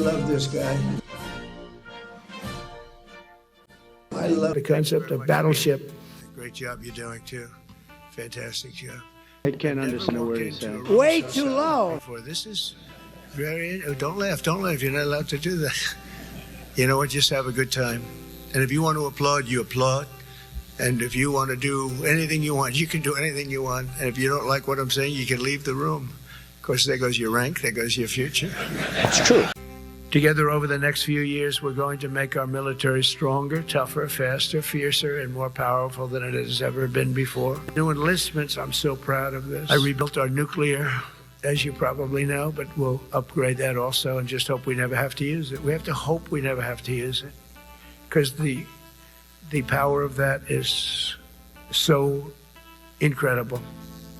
love this guy. I love the concept of Battleship. Great job you're doing, too. Fantastic job. I can't understand a word he said. Way too low. This is very... Oh, don't laugh. Don't laugh. You're not allowed to do that. You know what? Just have a good time. And if you want to applaud, you applaud. And if you want to do anything you want, you can do anything you want. And if you don't like what I'm saying, you can leave the room. Of course, there goes your rank. There goes your future. That's true. Together over the next few years, we're going to make our military stronger, tougher, faster, fiercer, and more powerful than it has ever been before. New enlistments, I'm so proud of this. I rebuilt our nuclear, as you probably know, but we'll upgrade that also and just hope we never have to use it. We have to hope we never have to use it because the power of that is so incredible.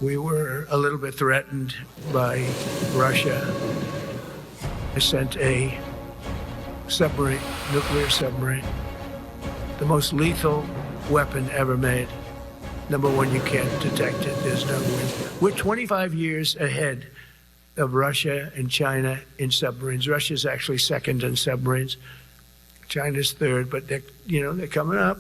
We were a little bit threatened by Russia. I sent a submarine, nuclear submarine, the most lethal weapon ever made. Number one, you can't detect it. There's no way. We're 25 years ahead of Russia and China in submarines. Russia's actually second in submarines. China's third, but they're coming up.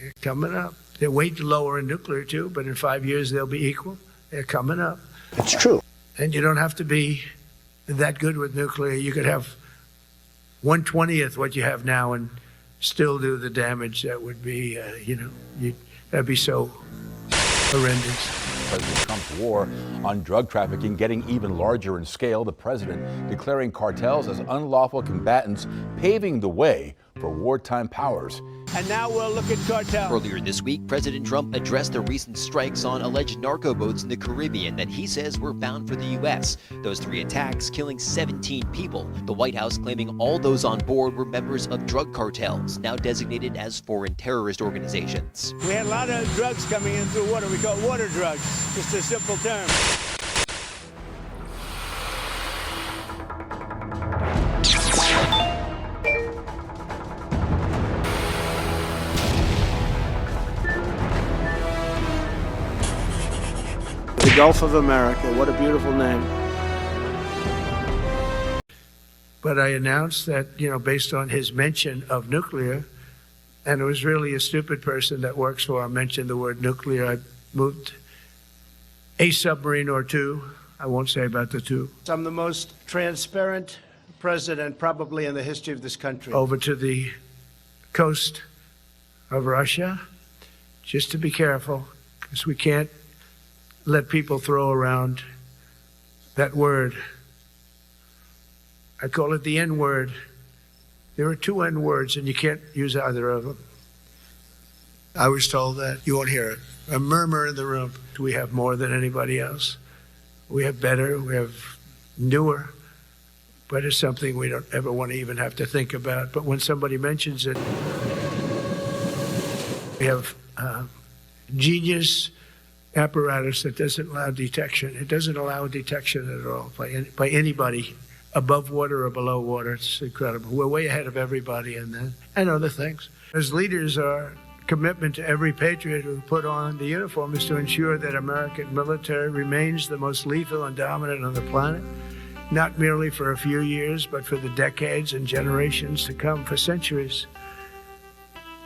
They're coming up. They're way lower in nuclear too, but in 5 years they'll be equal. They're coming up. It's true. And you don't have to be that good with nuclear. You could have 1/20th what you have now and still do the damage that would be, that'd be so horrendous. President Trump's war on drug trafficking getting even larger in scale, the president declaring cartels as unlawful combatants, paving the way for wartime powers. And now we'll look at cartels. Earlier this week, President Trump addressed the recent strikes on alleged narco boats in the Caribbean that he says were bound for the U.S. Those 3 attacks killing 17 people. The White House claiming all those on board were members of drug cartels, now designated as foreign terrorist organizations. We had a lot of drugs coming in through water. We call it water drugs. Just a simple term. The Gulf of America, what a beautiful name. But I announced that, based on his mention of nuclear, and it was really a stupid person that works for him mentioned the word nuclear, I moved a submarine or 2. I won't say about the 2. I'm the most transparent president probably in the history of this country. Over to the coast of Russia, just to be careful, because we can't let people throw around that word. I call it the N-word. There are 2 N-words, and you can't use either of them. I was told that. You won't hear it. A murmur in the room. We have more than anybody else. We have better. We have newer. But it's something we don't ever want to even have to think about. But when somebody mentions it, we have genius apparatus that doesn't allow detection. It doesn't allow detection at all by anybody above water or below water. It's incredible. We're way ahead of everybody in that and other things. As leaders, our commitment to every patriot who put on the uniform is to ensure that American military remains the most lethal and dominant on the planet, not merely for a few years, but for the decades and generations to come, for centuries.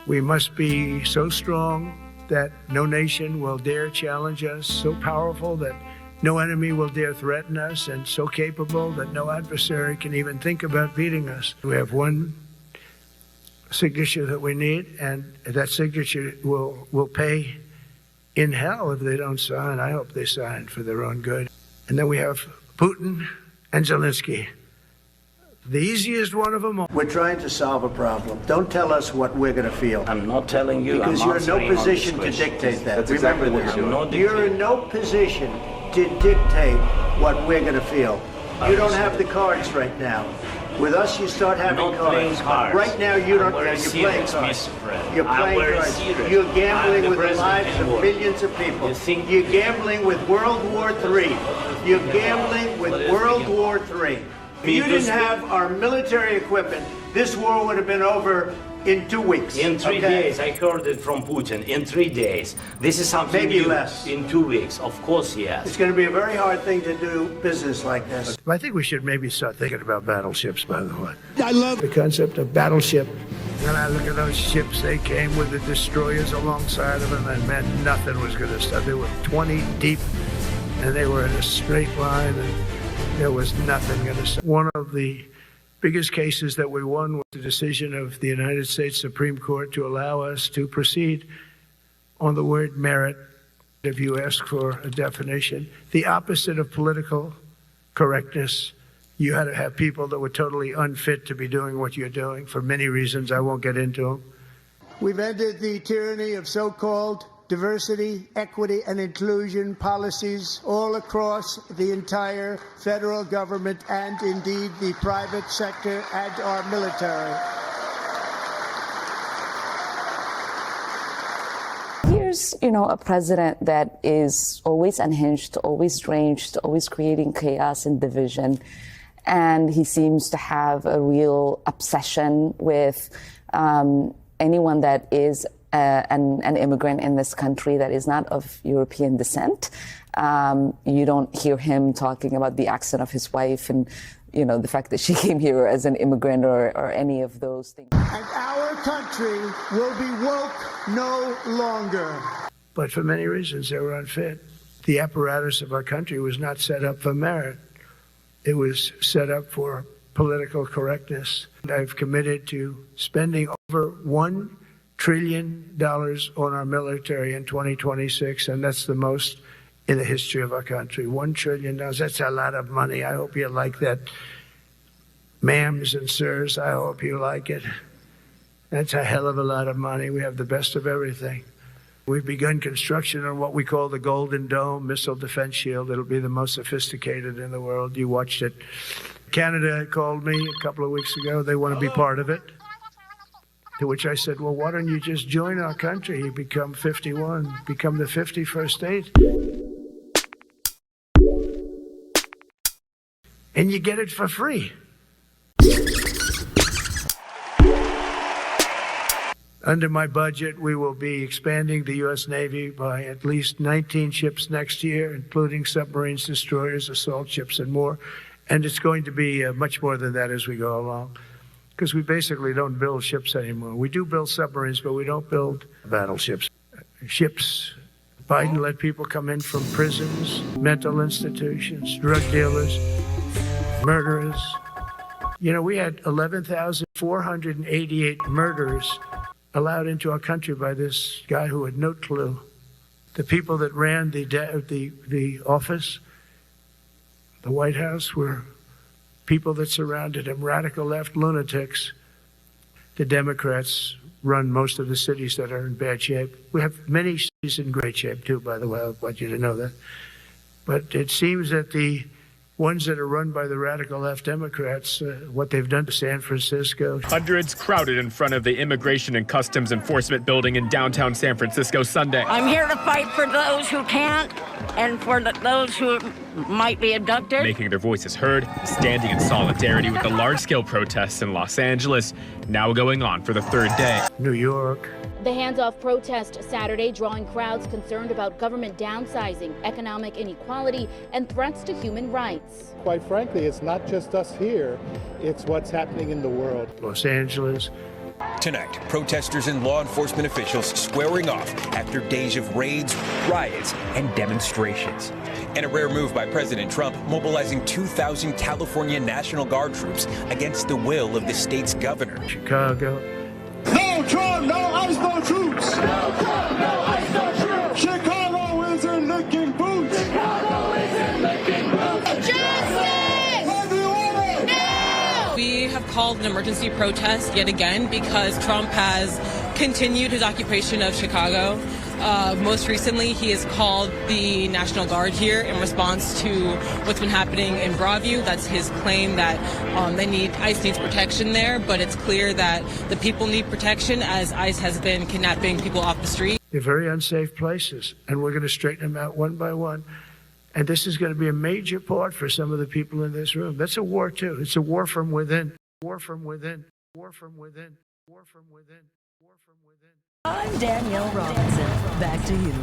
We must be so strong that no nation will dare challenge us, so powerful that no enemy will dare threaten us, and so capable that no adversary can even think about beating us. We have one signature that we need, and that signature will pay in hell if they don't sign. I hope they sign for their own good. And then we have Putin and Zelensky. The easiest one of them all. We're trying to solve a problem. Don't tell us what we're going to feel. I'm not telling you. Because you're in no position to dictate that. That's exactly what Remember you're this. doing. You're in no position to dictate what we're going to feel. You don't have the cards right now. With us, you start having cards. Right now, you don't. You're playing cards. You're playing cards. You're gambling with the lives of millions of people. You're gambling with World War III. You're gambling with World War III. If you didn't have our military equipment, this war would have been over in 2 weeks. In 3 days, I heard it from Putin. In 3 days. This is something Maybe new. less. In 2 weeks, of course, yes. It's going to be a very hard thing to do business like this. I think we should maybe start thinking about battleships, by the way. I love The concept of battleship. When I look at those ships, they came with the destroyers alongside of them, and man, nothing was going to stop. They were 20 deep, and they were in a straight line, and there was nothing going to stop. One of the biggest cases that we won was the decision of the United States Supreme Court to allow us to proceed on the word merit, if you ask for a definition. The opposite of political correctness. You had to have people that were totally unfit to be doing what you're doing for many reasons. I won't get into them. We've ended the tyranny of so-called diversity, equity, and inclusion policies all across the entire federal government and indeed the private sector and our military. Here's, a president that is always unhinged, always strange, always creating chaos and division. And he seems to have a real obsession with anyone that is an immigrant in this country that is not of European descent. You don't hear him talking about the accent of his wife and, the fact that she came here as an immigrant or any of those things. And our country will be woke no longer. But for many reasons, they were unfit. The apparatus of our country was not set up for merit. It was set up for political correctness. I've committed to spending over $1 trillion on our military in 2026, and that's the most in the history of our country. $1 trillion, that's a lot of money. I hope you like that. Ma'ams and sirs, I hope you like it. That's a hell of a lot of money. We have the best of everything. We've begun construction on what we call the Golden Dome missile defense shield. It'll be the most sophisticated in the world. You watched it. Canada called me a couple of weeks ago. They want to be part of it. To which I said, well, why don't you just join our country? You become 51, become the 51st state. And you get it for free. Under my budget, we will be expanding the U.S. Navy by at least 19 ships next year, including submarines, destroyers, assault ships, and more. And it's going to be much more than that as we go along, because we basically don't build ships anymore. We do build submarines, but we don't build battleships. Ships. Biden let people come in from prisons, mental institutions, drug dealers, murderers. We had 11,488 murders allowed into our country by this guy who had no clue. The people that ran the office, the White House, were people that surrounded him, radical left lunatics. The Democrats run most of the cities that are in bad shape. We have many cities in great shape, too, by the way. I want you to know that. But it seems that the ones that are run by the radical left Democrats, what they've done to San Francisco. Hundreds crowded in front of the Immigration and Customs Enforcement building in downtown San Francisco Sunday. I'm here to fight for those who can't and for those who might be abducted. Making their voices heard, standing in solidarity with the large-scale protests in Los Angeles, now going on for the third day. New York. The hands-off protest Saturday drawing crowds concerned about government downsizing, economic inequality, and threats to human rights. Quite frankly, it's not just us here, it's what's happening in the world. Los Angeles. Tonight, protesters and law enforcement officials squaring off after days of raids, riots, and demonstrations. And a rare move by President Trump, mobilizing 2,000 California National Guard troops against the will of the state's governor. Chicago. No Trump, no ICE, no troops. No Trump, no ICE, no troops. Chicago isn't licking boots. Chicago isn't licking boots. Justice! No! We have called an emergency protest yet again because Trump has continued his occupation of Chicago. Most recently, he has called the National Guard here in response to what's been happening in Broadview. That's his claim that ICE needs protection there, but it's clear that the people need protection as ICE has been kidnapping people off the street. They're very unsafe places, and we're going to straighten them out one by one. And this is going to be a major part for some of the people in this room. That's a war, too. It's a war from within. War from within. War from within. War from within. War from within. I'm Danielle Robinson. Back to you.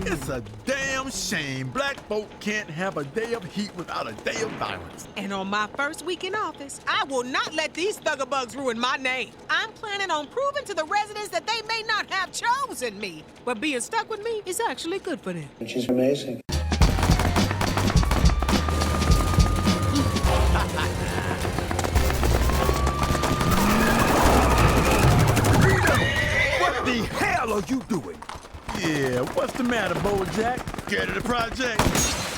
It's a damn shame black folk can't have a day of heat without a day of violence. And on my first week in office, I will not let these thuggerbugs ruin my name. I'm planning on proving to the residents that they may not have chosen me, but being stuck with me is actually good for them. She's amazing. What the hell are you doing? Yeah, what's the matter, Bojack? Scared of the project?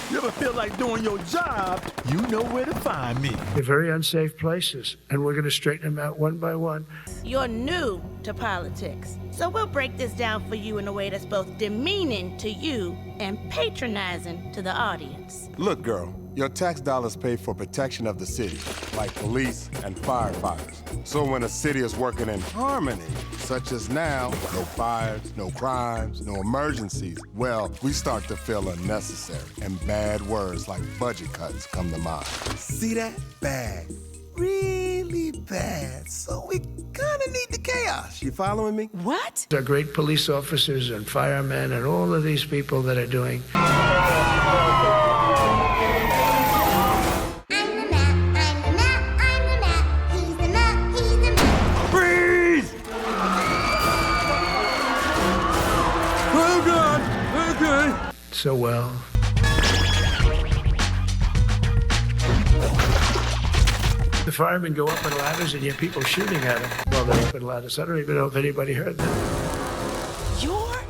You ever feel like doing your job, you know where to find me. They're very unsafe places, and we're going to straighten them out one by one. You're new to politics, so we'll break this down for you in a way that's both demeaning to you and patronizing to the audience. Look, girl, your tax dollars pay for protection of the city, like police and firefighters. So when a city is working in harmony, such as now, no fires, no crimes, no emergencies, well, we start to feel unnecessary, and bad words like budget cuts come to mind. See that? Bad. Really bad. So we kinda need the chaos. You following me? What? There are great police officers and firemen and all of these people that are doing. So well. The firemen go up in ladders and you have people shooting at them while they're up in ladders. I don't even know if anybody heard that. You're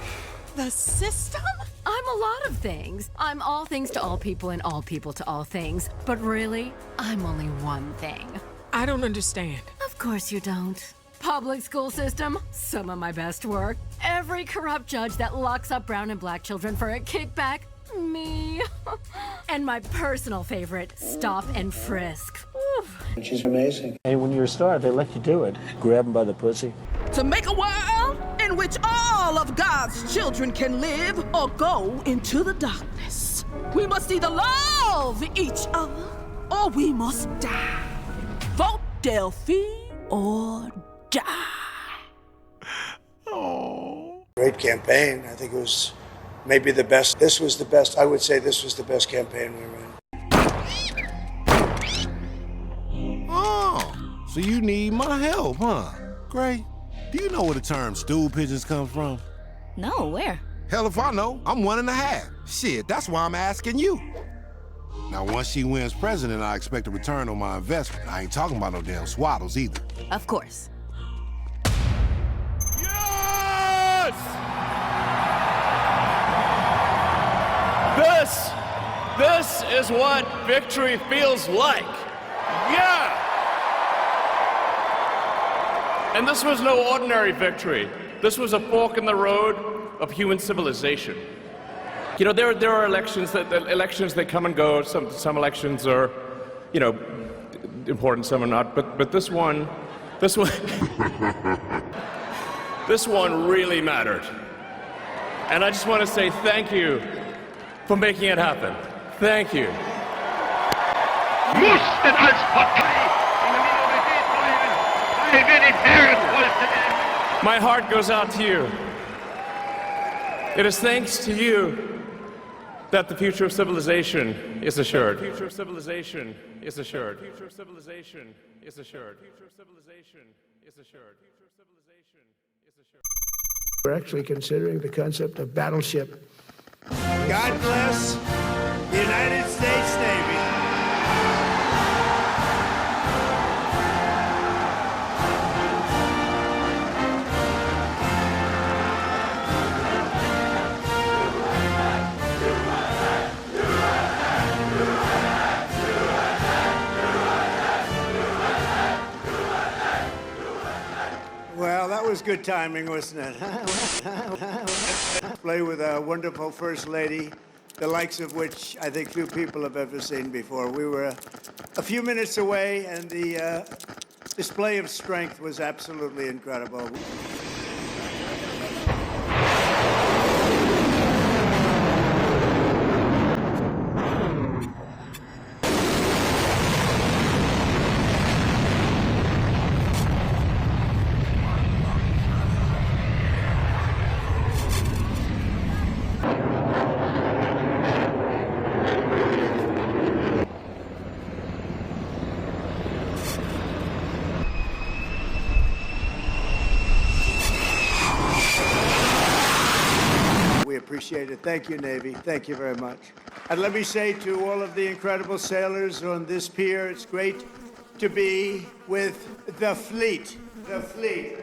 the system? I'm a lot of things. I'm all things to all people and all people to all things. But really, I'm only one thing. I don't understand. Of course you don't. Public school system, some of my best work. Every corrupt judge that locks up brown and black children for a kickback, me. And my personal favorite, stop and frisk. Oof. She's amazing. And when you're a star, they let you do it. Grab them by the pussy. To make a world in which all of God's children can live or go into the darkness, we must either love each other or we must die. Vote Delphine or die. Oh. Great campaign. I think it was maybe the best. This was the best. I would say this was the best campaign we ran. Oh, so you need my help, huh? Great. Do you know where the term stool pigeons come from? No, where? Hell if I know. I'm 1.5. Shit, that's why I'm asking you. Now, once she wins president, I expect a return on my investment. I ain't talking about no damn swaddles either. Of course. Yes! This is what victory feels like. Yeah! And this was no ordinary victory. This was a fork in the road of human civilization. You know, there are elections that come and go. Some elections are, you know, important, some are not. But this one this one really mattered. And I just want to say thank you for making it happen. Thank you. Mussten als Partei in der Minorität bleiben, weil wir die Mehrheit wollten. My heart goes out to you. It is thanks to you that the future of civilization is assured. The future of civilization is assured. The future of civilization is assured. The future of civilization is assured. The future of civilization is assured. We're actually considering the concept of battleship. God bless the United States Navy. Well, that was good timing, wasn't it? Play with a wonderful First Lady, the likes of which I think few people have ever seen before. We were a few minutes away, and the display of strength was absolutely incredible. appreciate it. Thank you, Navy. Thank you very much. And let me say to all of the incredible sailors on this pier, it's great to be with the fleet. The fleet.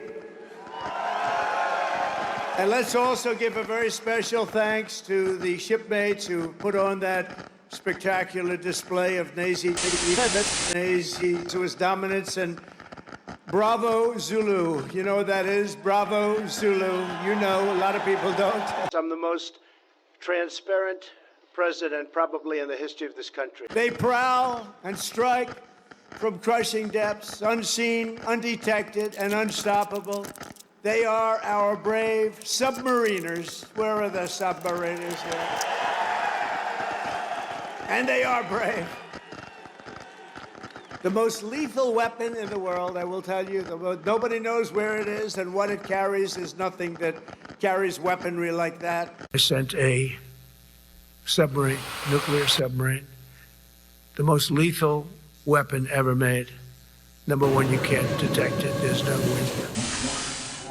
And let's also give a very special thanks to the shipmates who put on that spectacular display of Nazi's dominance, and Bravo Zulu. You know what that is? Bravo Zulu. You know, a lot of people don't. I'm the most transparent president probably in the history of this country. They prowl and strike from crushing depths, unseen, undetected, and unstoppable. They are our brave submariners. Where are the submariners here? And they are brave. The most lethal weapon in the world, I will tell you, nobody knows where it is, and what it carries is nothing that carries weaponry like that. I sent a submarine, nuclear submarine, the most lethal weapon ever made. Number one, you can't detect it. There's no way.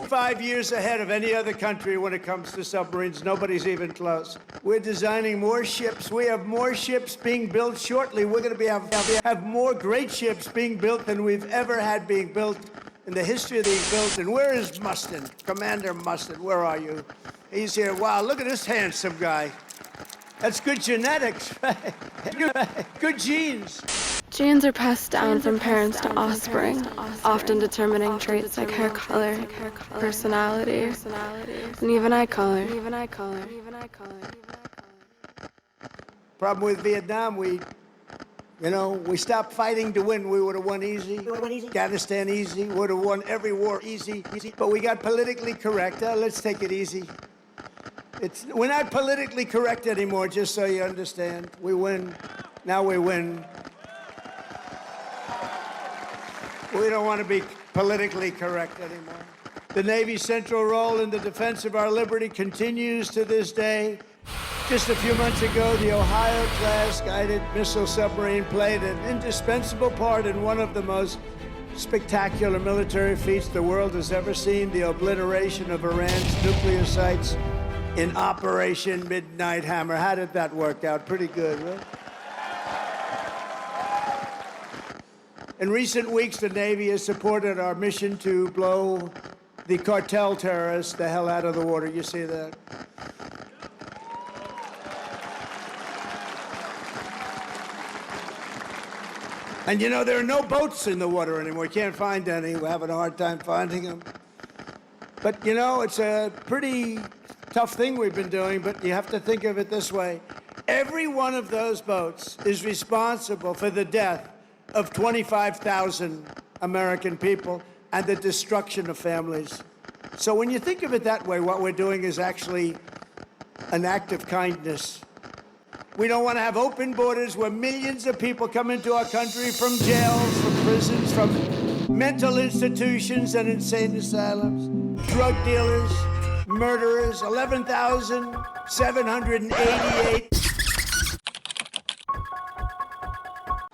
5 years ahead of any other country when it comes to submarines. Nobody's even close. We're designing more ships. We have more ships being built shortly. We're going to have more great ships being built than we've ever had being built in the history of being built. And where is Mustin? Commander Mustin, where are you? He's here. Wow, look at this handsome guy. That's good genetics, right? Good genes. Genes are passed down from parents to offspring, often determining traits like hair color, personality, and even eye color. Problem with Vietnam, we stopped fighting to win. We would have won easy. Afghanistan easy. Would have won every war easy. But we got politically correct. Let's take it easy. We're not politically correct anymore, just so you understand. We win. Now we win. We don't want to be politically correct anymore. The Navy's central role in the defense of our liberty continues to this day. Just a few months ago, the Ohio-class guided missile submarine played an indispensable part in one of the most spectacular military feats the world has ever seen, the obliteration of Iran's nuclear sites in Operation Midnight Hammer. How did that work out? Pretty good, right? In recent weeks, the Navy has supported our mission to blow the cartel terrorists the hell out of the water. You see that? And you know, there are no boats in the water anymore. You can't find any. We're having a hard time finding them. But you know, it's a pretty tough thing we've been doing, but you have to think of it this way. Every one of those boats is responsible for the death of 25,000 American people and the destruction of families. So when you think of it that way, what we're doing is actually an act of kindness. We don't want to have open borders where millions of people come into our country from jails, from prisons, from mental institutions and insane asylums, drug dealers, murderers, 11,788.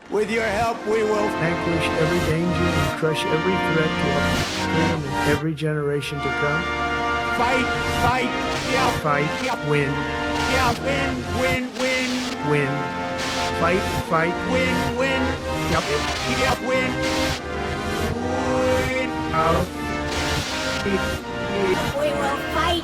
With your help, we will vanquish every danger and crush every threat to our freedom in every generation to come. Fight, yeah. Fight, win. Yeah, win. Win. Fight. Win. Yep. Yeah, win. We will fight.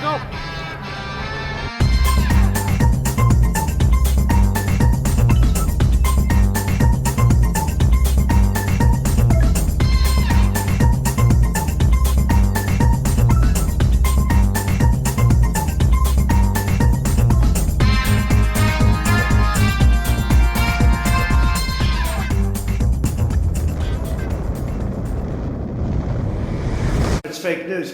Go. It's fake news.